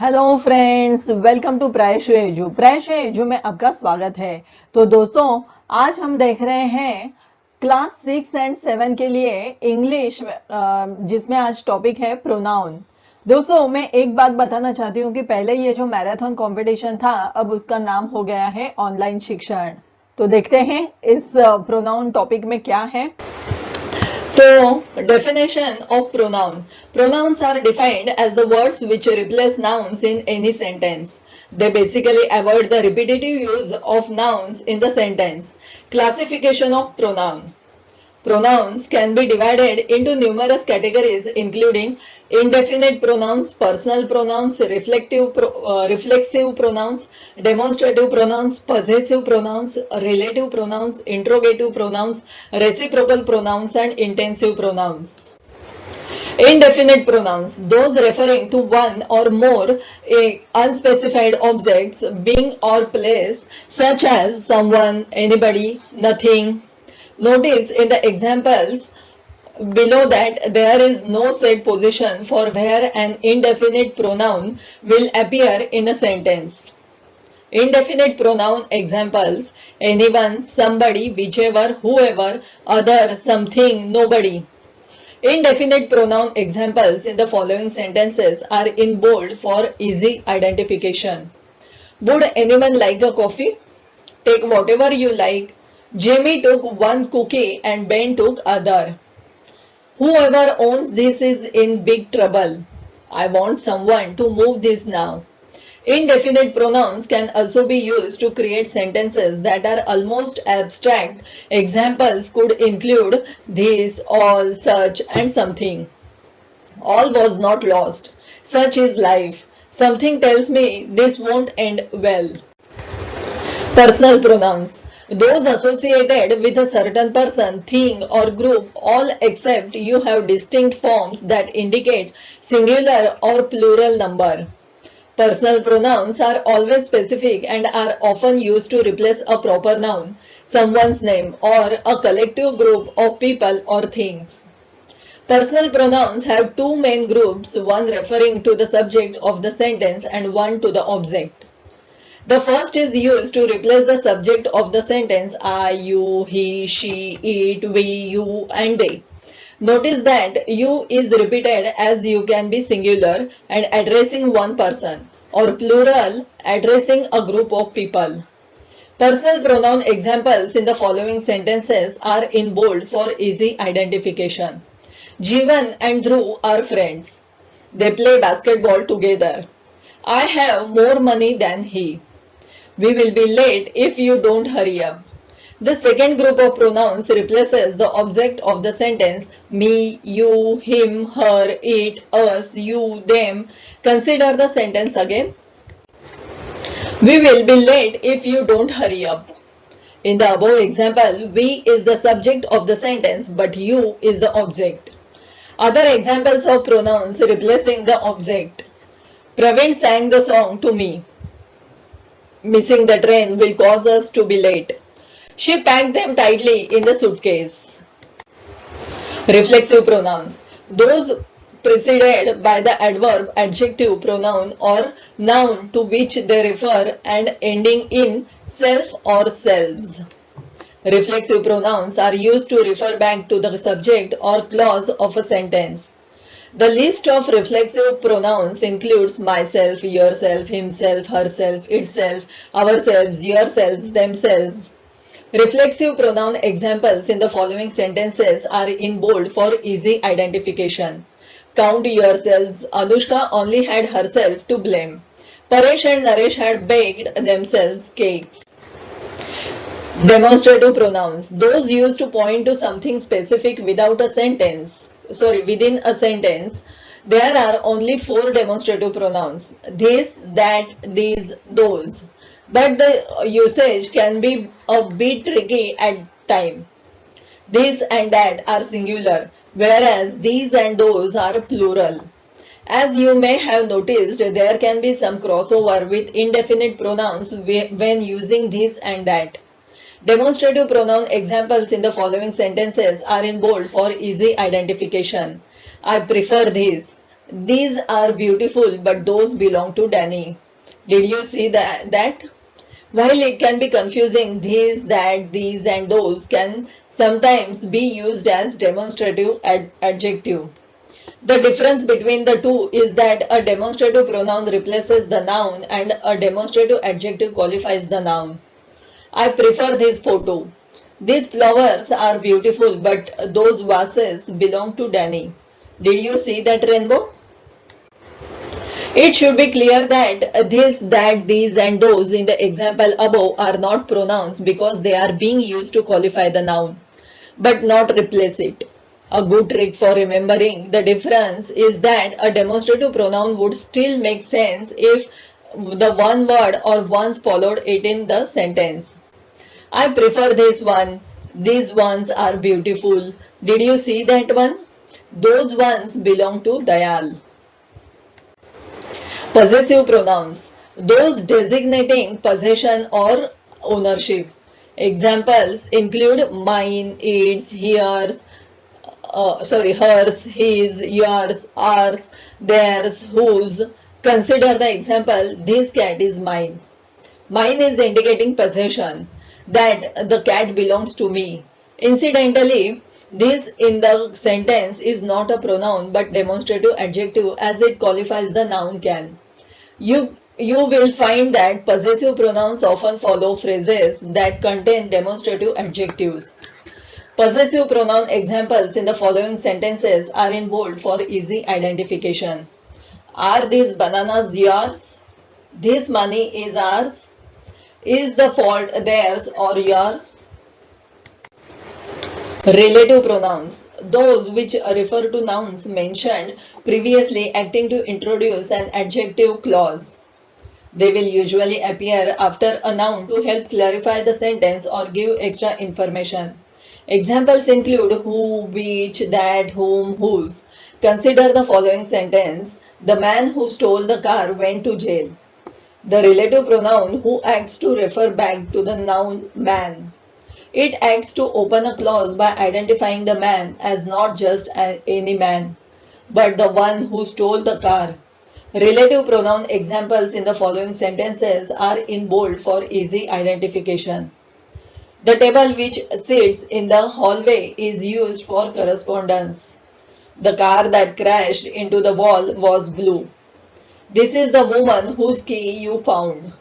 Hello friends, welcome to Prayashu Edu. Prayashu Edu में आपका स्वागत है। तो दोस्तों, आज हम देख रहे हैं क्लास 6 और 7 के लिए इंग्लिश, जिसमें आज टॉपिक है प्रोनाउन। दोस्तों, मैं एक बात बताना चाहती हूँ कि पहले ये जो मैराथन कंपटीशन था, अब उसका नाम हो गया है ऑनलाइन शिक्षण। तो देखते हैं इस प्रोनाउन टॉपिक में क्या है। So, definition of pronoun. Pronouns are defined as the words which replace nouns in any sentence. They basically avoid the repetitive use of nouns in the sentence. Classification of pronoun. Pronouns can be divided into numerous categories including indefinite pronouns, personal pronouns, reflexive pronouns, demonstrative pronouns, possessive pronouns, relative pronouns, interrogative pronouns, reciprocal pronouns and intensive pronouns. Indefinite pronouns, those referring to one or more unspecified objects, being or place, such as someone, anybody, nothing. Notice in the examples below that there is no set position for where an indefinite pronoun will appear in a sentence. Indefinite pronoun examples: anyone, somebody, whichever, whoever, other, something, nobody. Indefinite pronoun examples in the following sentences are in bold for easy identification. Would anyone like a coffee? Take whatever you like. Jamie took one cookie and Ben took other. Whoever owns this is in big trouble. I want someone to move this now. Indefinite pronouns can also be used to create sentences that are almost abstract. Examples could include this, all, such, and something. All was not lost. Such is life. Something tells me this won't end well. Personal pronouns. Those associated with a certain person, thing, or group, all except you have distinct forms that indicate singular or plural number. Personal pronouns are always specific and are often used to replace a proper noun, someone's name, or a collective group of people or things. Personal pronouns have two main groups, one referring to the subject of the sentence and one to the object. The first is used to replace the subject of the sentence I, you, he, she, it, we, you, and they. Notice that you is repeated as you can be singular and addressing one person, or plural addressing a group of people. Personal pronoun examples in the following sentences are in bold for easy identification. Jivan and Dhruv are friends. They play basketball together. I have more money than he. We will be late if you don't hurry up. The second group of pronouns replaces the object of the sentence me, you, him, her, it, us, you, them. Consider the sentence again. We will be late if you don't hurry up. In the above example, we is the subject of the sentence but you is the object. Other examples of pronouns replacing the object. Praveen sang the song to me. Missing the train will cause us to be late. She packed them tightly in the suitcase. Reflexive pronouns. Those preceded by the adverb, adjective, pronoun or noun to which they refer and ending in self or selves. Reflexive pronouns are used to refer back to the subject or clause of a sentence. The list of reflexive pronouns includes myself, yourself, himself, herself, itself, ourselves, yourselves, themselves. Reflexive pronoun examples in the following sentences are in bold for easy identification. Count yourselves. Anushka only had herself to blame. Paresh and Naresh had baked themselves cakes. Demonstrative pronouns. Those used to point to something specific without a sentence. Within a sentence. There are only four demonstrative pronouns. This, that, these, those. But the usage can be a bit tricky at times. This and that are singular, whereas these and those are plural. As you may have noticed, there can be some crossover with indefinite pronouns when using this and that. Demonstrative pronoun examples in the following sentences are in bold for easy identification. I prefer this. These are beautiful, but those belong to Danny. Did you see that? While it can be confusing, these, that, these, and those can sometimes be used as demonstrative adjective. The difference between the two is that a demonstrative pronoun replaces the noun and a demonstrative adjective qualifies the noun. I prefer this photo. These flowers are beautiful, but those vases belong to Danny. Did you see that, Rainbow? It should be clear that this, that, these, and those in the example above are not pronouns because they are being used to qualify the noun, but not replace it. A good trick for remembering the difference is that a demonstrative pronoun would still make sense if the one word or ones followed it in the sentence. I prefer this one. These ones are beautiful. Did you see that one? Those ones belong to Dayal. Possessive pronouns, those designating possession or ownership. Examples include mine, its, hers, his, yours, ours, theirs, whose. Consider the example, this cat is mine. Mine is indicating possession, that the cat belongs to me. Incidentally, this in the sentence is not a pronoun but demonstrative adjective as it qualifies the noun can. You will find that possessive pronouns often follow phrases that contain demonstrative adjectives. Possessive pronoun examples in the following sentences are in bold for easy identification. Are these bananas yours? This money is ours. Is the fault theirs or yours? Relative pronouns, those which refer to nouns mentioned previously acting to introduce an adjective clause. They will usually appear after a noun to help clarify the sentence or give extra information. Examples include who, which, that, whom, whose. Consider the following sentence. The man who stole the car went to jail. The relative pronoun who acts to refer back to the noun man. It acts to open a clause by identifying the man as not just any man, but the one who stole the car. Relative pronoun examples in the following sentences are in bold for easy identification. The table which sits in the hallway is used for correspondence. The car that crashed into the wall was blue. This is the woman whose key you found.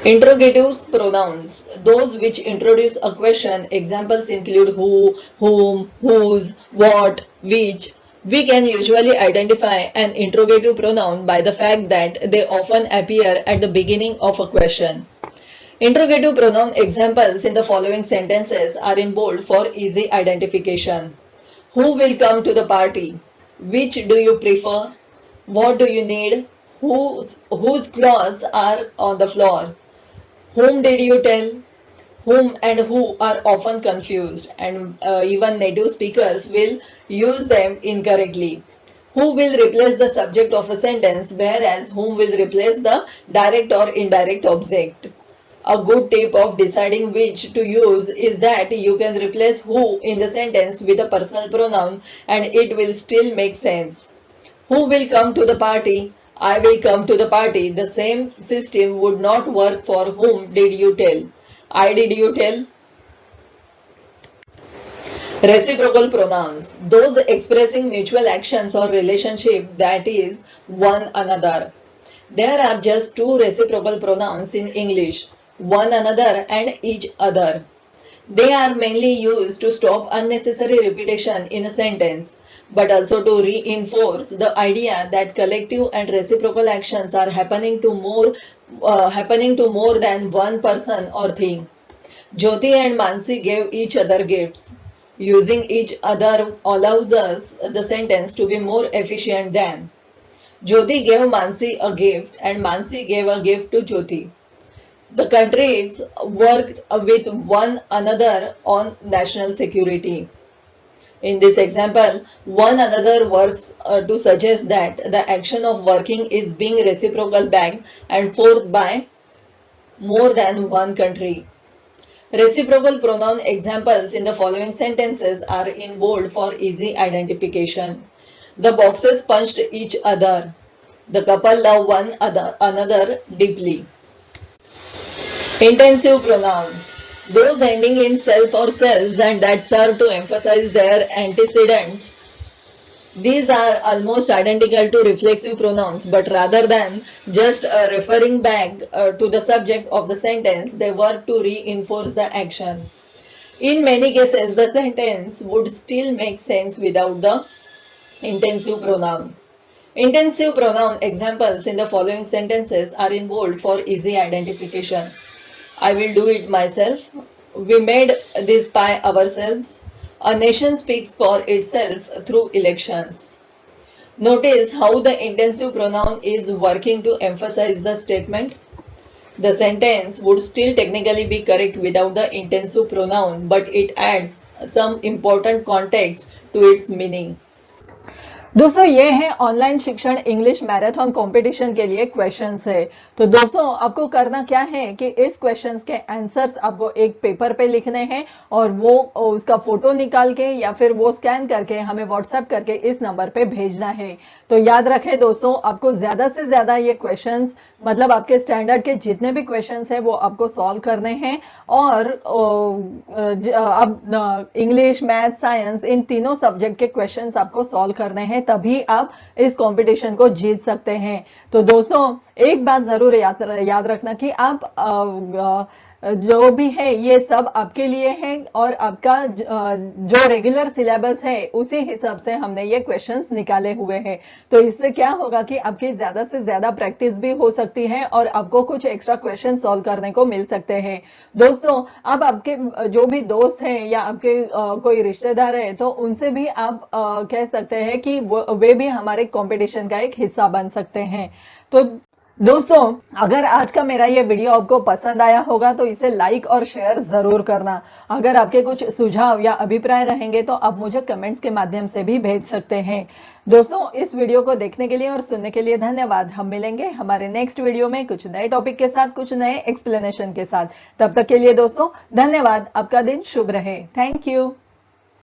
Interrogative pronouns, those which introduce a question. Examples include who, whom, whose, what, which. We can usually identify an interrogative pronoun by the fact that they often appear at the beginning of a question. Interrogative pronoun examples in the following sentences are in bold for easy identification. Who will come to the party? Which do you prefer? What do you need? Whose clothes are on the floor? Whom did you tell? Whom and who are often confused, and even native speakers will use them incorrectly. Who will replace the subject of a sentence, whereas whom will replace the direct or indirect object. A good tip of deciding which to use is that you can replace who in the sentence with a personal pronoun and it will still make sense. Who will come to the party? I will come to the party. The same system would not work for whom did you tell? I did you tell? Reciprocal pronouns, those expressing mutual actions or relationship, that is, one another. There are just two reciprocal pronouns in English, one another and each other. They are mainly used to stop unnecessary repetition in a sentence, but also to reinforce the idea that collective and reciprocal actions are happening to more than one person or thing. Jyoti and Mansi gave each other gifts. Using each other allows us the sentence to be more efficient than Jyoti gave Mansi a gift and Mansi gave a gift to Jyoti. The countries worked with one another on national security. In this example, one another works to suggest that the action of working is being reciprocal back and forth by more than one country. Reciprocal pronoun examples in the following sentences are in bold for easy identification. The boxes punched each other. The couple love one another deeply. Intensive pronoun. Those ending in self or selves and that serve to emphasize their antecedents. These are almost identical to reflexive pronouns, but rather than just referring back to the subject of the sentence, they work to reinforce the action. In many cases, the sentence would still make sense without the intensive pronoun. Intensive pronoun examples in the following sentences are in bold for easy identification. I will do it myself. We made this pie ourselves. A nation speaks for itself through elections. Notice how the intensive pronoun is working to emphasize the statement. The sentence would still technically be correct without the intensive pronoun, but it adds some important context to its meaning. दोस्तों ये है online शिक्षण English marathon competition के लिए questions है। तो दोस्तों आपको करना क्या है कि इस क्वेश्चंस के आंसर्स आपको एक पेपर पे लिखने हैं और वो उसका फोटो निकाल के या फिर वो स्कैन करके हमें व्हाट्सएप करके इस नंबर पे भेजना है। तो याद रखें दोस्तों, आपको ज्यादा से ज्यादा ये क्वेश्चंस मतलब आपके स्टैंडर्ड के जितने भी क्वेश्चंस हैं वो आपको सॉल्व करने हैं और अब इंग्लिश, मैथ, साइंस इन तीनों सब्जेक्ट के क्वेश्चंस आपको सॉल्व करने हैं, तभी आप इस कंपटीशन को जीत सकते हैं। तो दोस्तों एक बात जरूर याद रखना कि आप जो भी है ये सब आपके लिए है और आपका जो रेगुलर सिलेबस है उसी हिसाब से हमने ये क्वेश्चंस निकाले हुए हैं। तो इससे क्या होगा कि आपकी ज्यादा से ज्यादा प्रैक्टिस भी हो सकती है और आपको कुछ एक्स्ट्रा क्वेश्चन सॉल्व करने को मिल सकते हैं। दोस्तों अब आपके जो भी दोस्त हैं या आपके कोई रिश्तेदार है तो उनसे भी आप कह सकते हैं कि वे भी हमारे कंपटीशन का एक हिस्सा बन सकते हैं। तो दोस्तों अगर आज का मेरा ये वीडियो आपको पसंद आया होगा तो इसे लाइक और शेयर जरूर करना। अगर आपके कुछ सुझाव या अभिप्राय रहेंगे तो आप मुझे कमेंट्स के माध्यम से भी भेज सकते हैं। दोस्तों इस वीडियो को देखने के लिए और सुनने के लिए धन्यवाद। हम मिलेंगे हमारे नेक्स्ट वीडियो में कुछ नए टॉपिक के साथ, कुछ नए एक्सप्लेनेशन के साथ। तब तक के लिए दोस्तों धन्यवाद। आपका दिन शुभ रहे। Thank you.